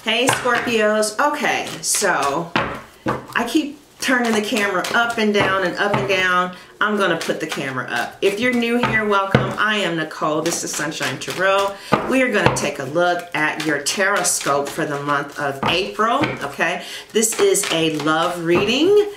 Hey Scorpios. Okay, so I keep turning the camera up and down and up and down. I'm going to put the camera up. If you're new here, welcome. I am Nicole. This is Sunshine Tarot. We are going to take a look at your tarot scope for the month of April. Okay, this is a love reading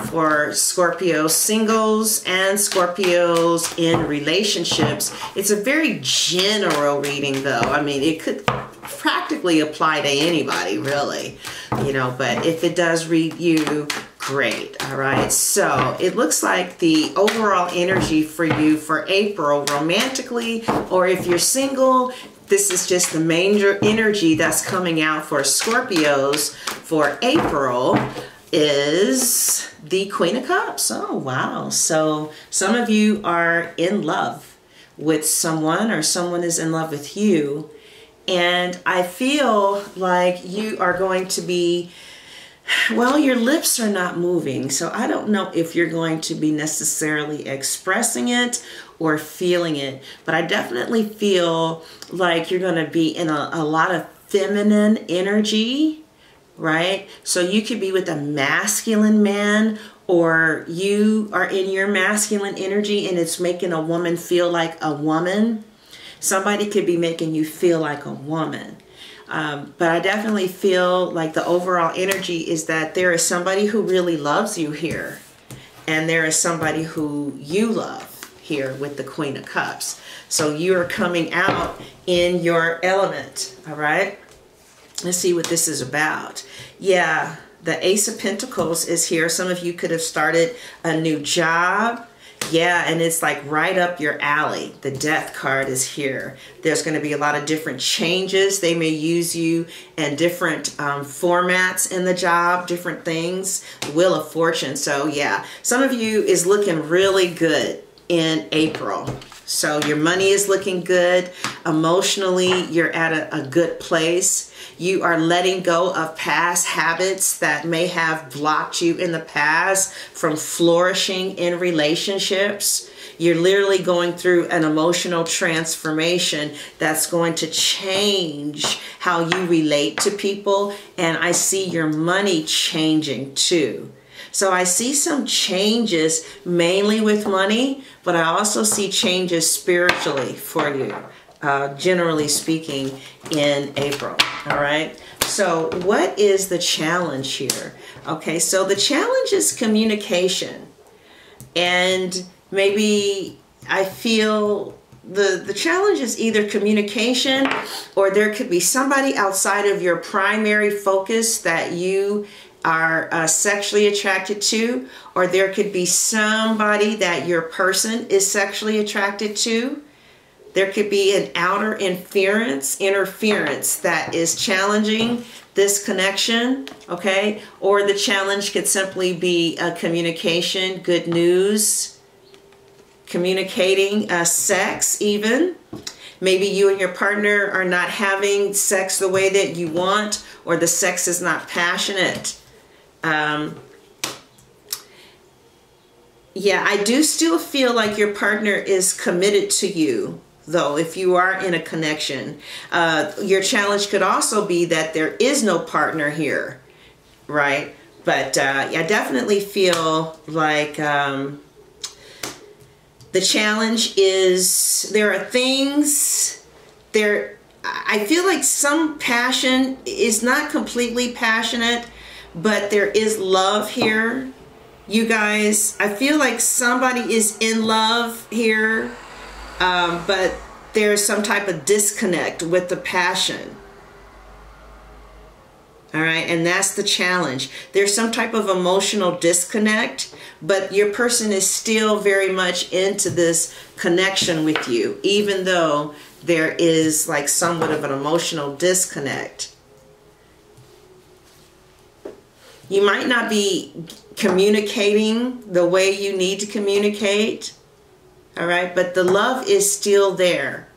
for Scorpio singles and Scorpios in relationships. It's a very general reading though. I mean, it could practically apply to anybody really, you know, but if it does read you, great. All right, so it looks like the overall energy for you for April romantically, or if you're single, this is just the major energy that's coming out for Scorpios for April is the Queen of Cups. Oh wow, so some of you are in love with someone or someone is in love with you, and I feel like you are going to be, well, your lips are not moving, so I don't know if you're going to be necessarily expressing it or feeling it, but I definitely feel like you're going to be in a lot of feminine energy, right? So you could be with a masculine man, or you are in your masculine energy and it's making a woman feel like a woman. Somebody could be making you feel like a woman. But I definitely feel like the overall energy is that there is somebody who really loves you here. And there is somebody who you love here with the Queen of Cups. So you are coming out in your element, all right? Let's see what this is about. Yeah, the Ace of Pentacles is here. Some of you could have started a new job. Yeah, and it's like right up your alley. The Death card is here. There's going to be a lot of different changes. They may use you in different formats in the job, different things. Wheel of Fortune. So yeah, some of you is looking really good in April. So your money is looking good. Emotionally, you're at a good place. You are letting go of past habits that may have blocked you in the past from flourishing in relationships. You're literally going through an emotional transformation that's going to change how you relate to people. And I see your money changing too. So I see some changes mainly with money, but I also see changes spiritually for you, generally speaking, in April. All right. So what is the challenge here? Okay, so the challenge is communication. And maybe I feel the challenge is either communication, or there could be somebody outside of your primary focus that you are sexually attracted to, or there could be somebody that your person is sexually attracted to. There could be an outer interference that is challenging this connection, okay? Or the challenge could simply be a communication, good news, communicating sex even. Maybe you and your partner are not having sex the way that you want, or the sex is not passionate. Yeah, I do still feel like your partner is committed to you, though, if you are in a connection. Your challenge could also be that there is no partner here, right? But I definitely feel like the challenge is there are things there. I feel like some passion is not completely passionate, but there is love here. You guys, I feel like somebody is in love here, but there's some type of disconnect with the passion. All right, and that's the challenge. There's some type of emotional disconnect, but your person is still very much into this connection with you, even though there is like somewhat of an emotional disconnect. You might not be communicating the way you need to communicate, all right? But the love is still there,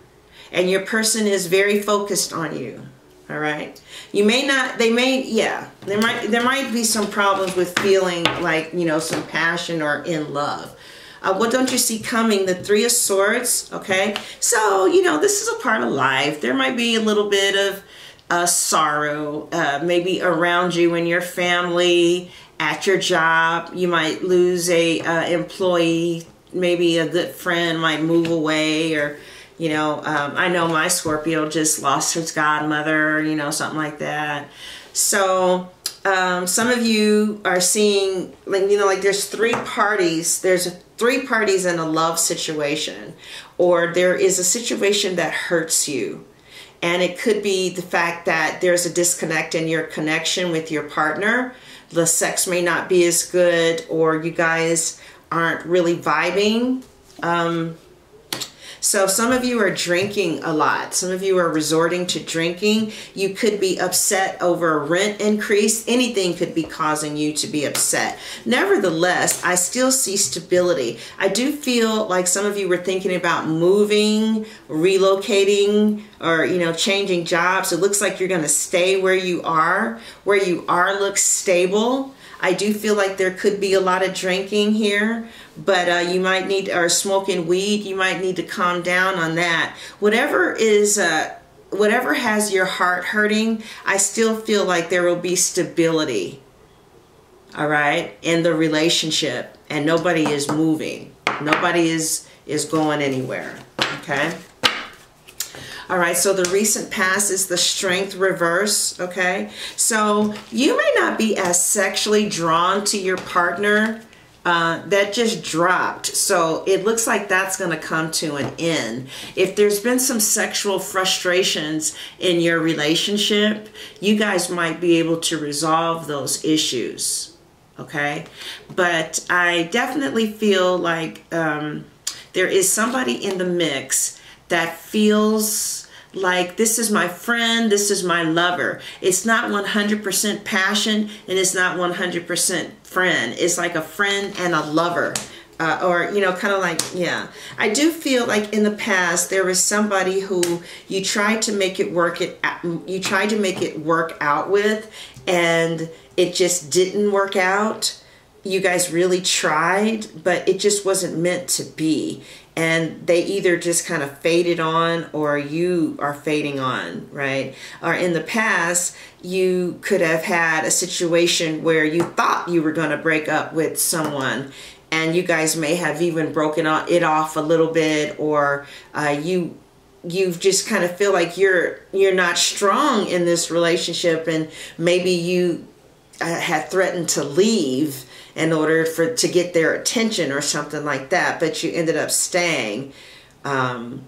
and your person is very focused on you, all right? You may not, they may, yeah, there might be some problems with feeling like, you know, some passion or in love. What don't you see coming? The Three of Swords, okay? So, you know, this is a part of life. There might be a little bit of sorrow, maybe around you in your family, at your job. You might lose a employee, maybe a good friend might move away, or you know, I know my Scorpio just lost his godmother, you know, something like that. So some of you are seeing, like, you know, like there's three parties. There's three parties in a love situation, or there is a situation that hurts you. And it could be the fact that there's a disconnect in your connection with your partner. The sex may not be as good, or you guys aren't really vibing. So some of you are drinking a lot. Some of you are resorting to drinking. You could be upset over a rent increase. Anything could be causing you to be upset. Nevertheless, I still see stability. I do feel like some of you were thinking about moving, relocating, or, you know, changing jobs. It looks like you're going to stay where you are. Where you are looks stable. I do feel like there could be a lot of drinking here, but you might need, or smoking weed, you might need to calm down on that. Whatever is, whatever has your heart hurting, I still feel like there will be stability, all right, in the relationship, and nobody is moving. Nobody is going anywhere, okay? All right, so the recent past is the Strength reverse, okay? So you may not be as sexually drawn to your partner. That just dropped. So it looks like that's going to come to an end. If there's been some sexual frustrations in your relationship, you guys might be able to resolve those issues, okay? But I definitely feel like there is somebody in the mix that feels like this is my friend, this is my lover. It's not 100% passion, and it's not 100% friend. It's like a friend and a lover, or, you know, kind of like, yeah. I do feel like in the past there was somebody who you tried to make it work out with, and it just didn't work out. You guys really tried, but it just wasn't meant to be. And they either just kind of faded on, or you are fading on, right? Or in the past, you could have had a situation where you thought you were going to break up with someone, and you guys may have even broken it off a little bit, or you just kind of feel like you're not strong in this relationship, and maybe you had threatened to leave in order to get their attention or something like that, but you ended up staying and,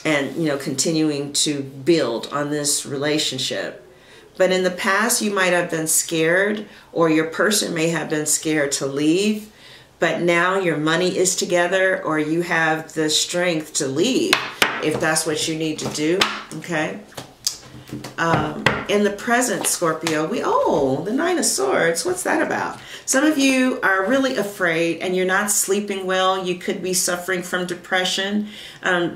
you know, continuing to build on this relationship. But in the past, you might have been scared, or your person may have been scared to leave, but now your money is together, or you have the strength to leave if that's what you need to do, okay? In the present, Scorpio, the Nine of Swords. What's that about? Some of you are really afraid and you're not sleeping well. You could be suffering from depression.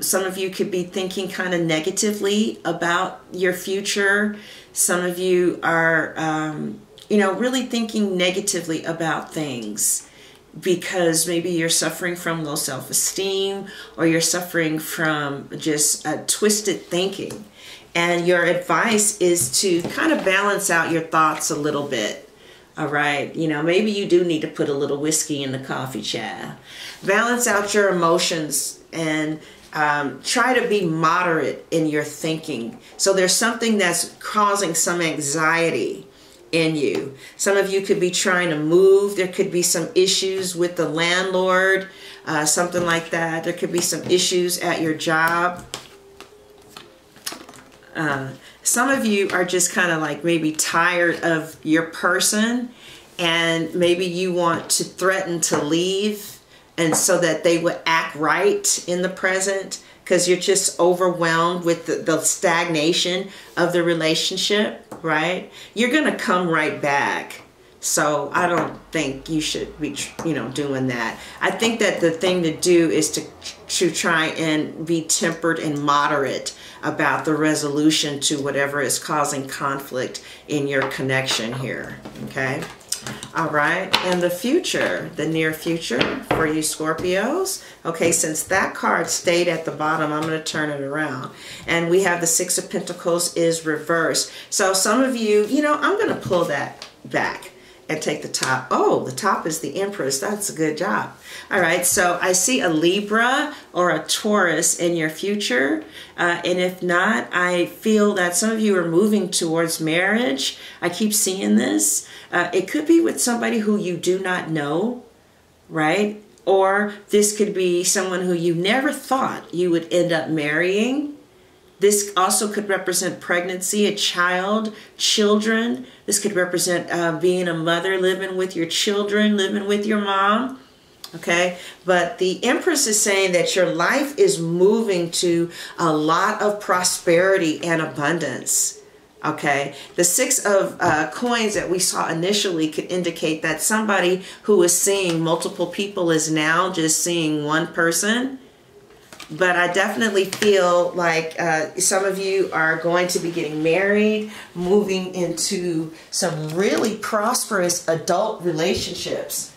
Some of you could be thinking kind of negatively about your future. Some of you are, you know, really thinking negatively about things because maybe you're suffering from low self-esteem, or you're suffering from just twisted thinking. And your advice is to kind of balance out your thoughts a little bit. All right. You know, maybe you do need to put a little whiskey in the coffee, child. Balance out your emotions and try to be moderate in your thinking. So there's something that's causing some anxiety in you. Some of you could be trying to move. There could be some issues with the landlord, something like that. There could be some issues at your job. Some of you are just kind of like maybe tired of your person, and maybe you want to threaten to leave, and so that they would act right in the present, because you're just overwhelmed with the stagnation of the relationship, right? You're going to come right back. So I don't think you should be, you know, doing that. I think that the thing to do is to try and be tempered and moderate about the resolution to whatever is causing conflict in your connection here, okay? All right, and the future, the near future for you Scorpios. Okay, since that card stayed at the bottom, I'm going to turn it around. And we have the Six of Pentacles is reversed. So some of you, you know, I'm going to pull that back and take the top. Oh, the top is the Empress. That's a good job. All right, so I see a Libra or a Taurus in your future. And if not, I feel that some of you are moving towards marriage. I keep seeing this. It could be with somebody who you do not know, right? Or this could be someone who you never thought you would end up marrying. This also could represent pregnancy, a child, children. This could represent being a mother, living with your children, living with your mom. Okay, but the Empress is saying that your life is moving to a lot of prosperity and abundance. Okay, the Six of Coins that we saw initially could indicate that somebody who is seeing multiple people is now just seeing one person. But I definitely feel like some of you are going to be getting married, moving into some really prosperous adult relationships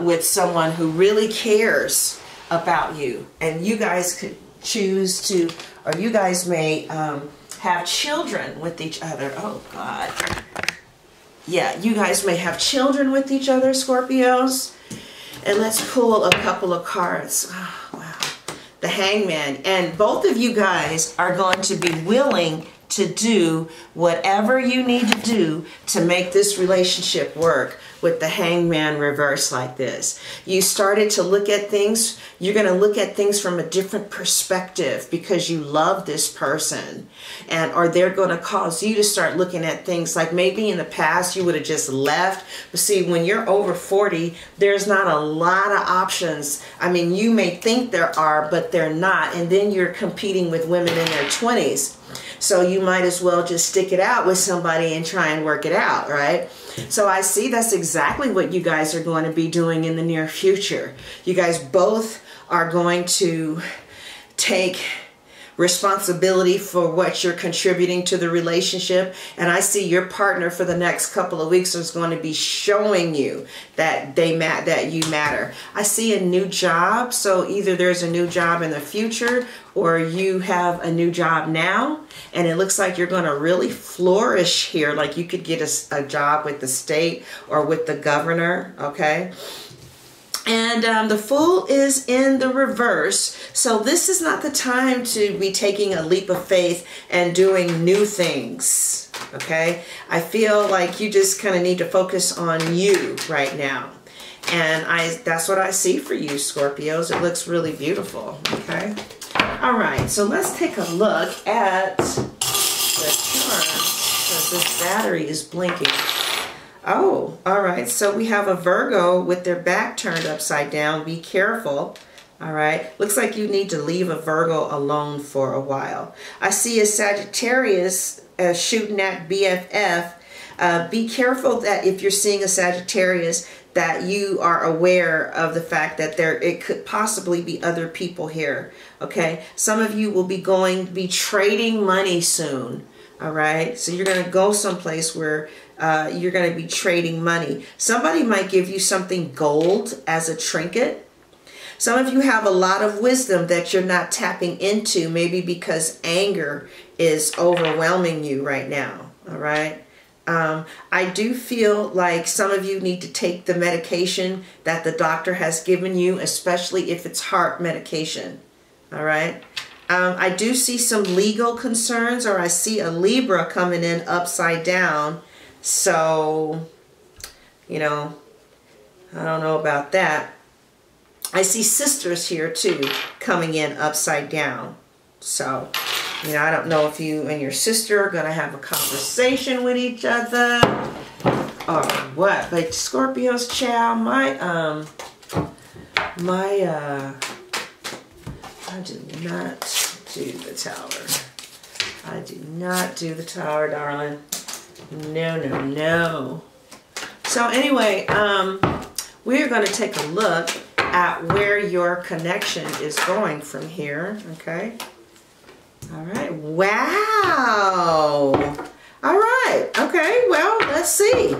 with someone who really cares about you. And you guys could choose to, or you guys may have children with each other. Oh, God. Yeah, you guys may have children with each other, Scorpios. And let's pull a couple of cards. Oh, wow. The Hangman, and both of you guys are going to be willing to do whatever you need to do to make this relationship work with the Hangman reversed like this. You started to look at things, you're going to look at things from a different perspective because you love this person, and or they're going to cause you to start looking at things like maybe in the past you would have just left. But see, when you're over 40, there's not a lot of options. I mean, you may think there are, but they're not, and then you're competing with women in their 20s. So you might as well just stick it out with somebody and try and work it out, right? So I see that's exactly what you guys are going to be doing in the near future. You guys both are going to take responsibility for what you're contributing to the relationship, and I see your partner for the next couple of weeks is going to be showing you that that you matter. I see a new job, so either there's a new job in the future or you have a new job now, and it looks like you're going to really flourish here. Like you could get a job with the state or with the governor, okay? And the Fool is in the reverse. So this is not the time to be taking a leap of faith and doing new things, okay? I feel like you just kind of need to focus on you right now. And that's what I see for you, Scorpios. It looks really beautiful, okay? All right, so let's take a look at the charts because this battery is blinking. Oh, all right. So we have a Virgo with their back turned upside down. Be careful. All right. Looks like you need to leave a Virgo alone for a while. I see a Sagittarius shooting at BFF. Be careful that if you're seeing a Sagittarius, that you are aware of the fact that it could possibly be other people here. Okay. Some of you will be trading money soon. All right. So you're going to go someplace where you're going to be trading money. Somebody might give you something gold as a trinket. Some of you have a lot of wisdom that you're not tapping into, maybe because anger is overwhelming you right now. All right. I do feel like some of you need to take the medication that the doctor has given you, especially if it's heart medication. All right. I do see some legal concerns, or I see a Libra coming in upside down. So, you know, I don't know about that. I see sisters here too coming in upside down. So, you know, I don't know if you and your sister are going to have a conversation with each other or what. But Scorpio's child, I do not do the Tower. I do not do the Tower, darling. No, no, no. So anyway, we're going to take a look at where your connection is going from here. Okay. All right. Wow. All right. Okay. Well, let's see.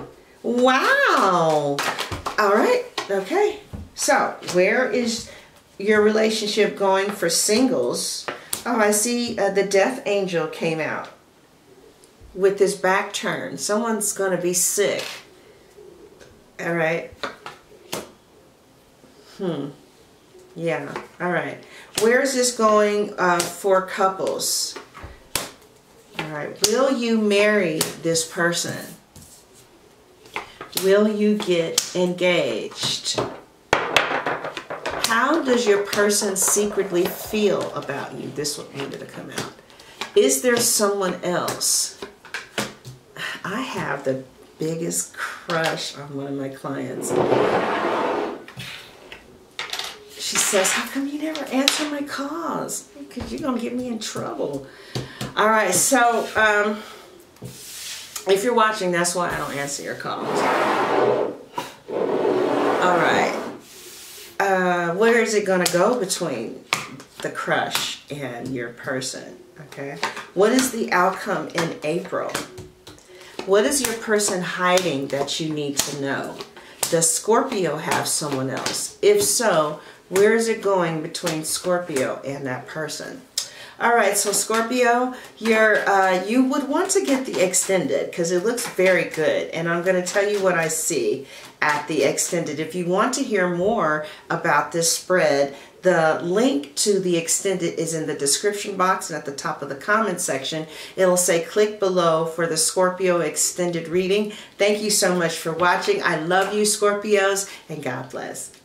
Wow. All right. Okay. So where is your relationship going for singles? Oh, I see the Death Angel came out with this back turn. Someone's going to be sick. All right. Yeah. All right. Where is this going for couples? All right. Will you marry this person? Will you get engaged? How does your person secretly feel about you? This one needed to come out. Is there someone else? I have the biggest crush on one of my clients. She says, how come you never answer my calls? Because you're going to get me in trouble. All right, so if you're watching, that's why I don't answer your calls. All right. Where is it going to go between the crush and your person? Okay. What is the outcome in April? What is your person hiding that you need to know? Does Scorpio have someone else? If so, where is it going between Scorpio and that person? All right, so Scorpio, you would want to get the extended because it looks very good. And I'm going to tell you what I see at the extended. If you want to hear more about this spread, the link to the extended is in the description box and at the top of the comment section. It'll say click below for the Scorpio extended reading. Thank you so much for watching. I love you, Scorpios, and God bless.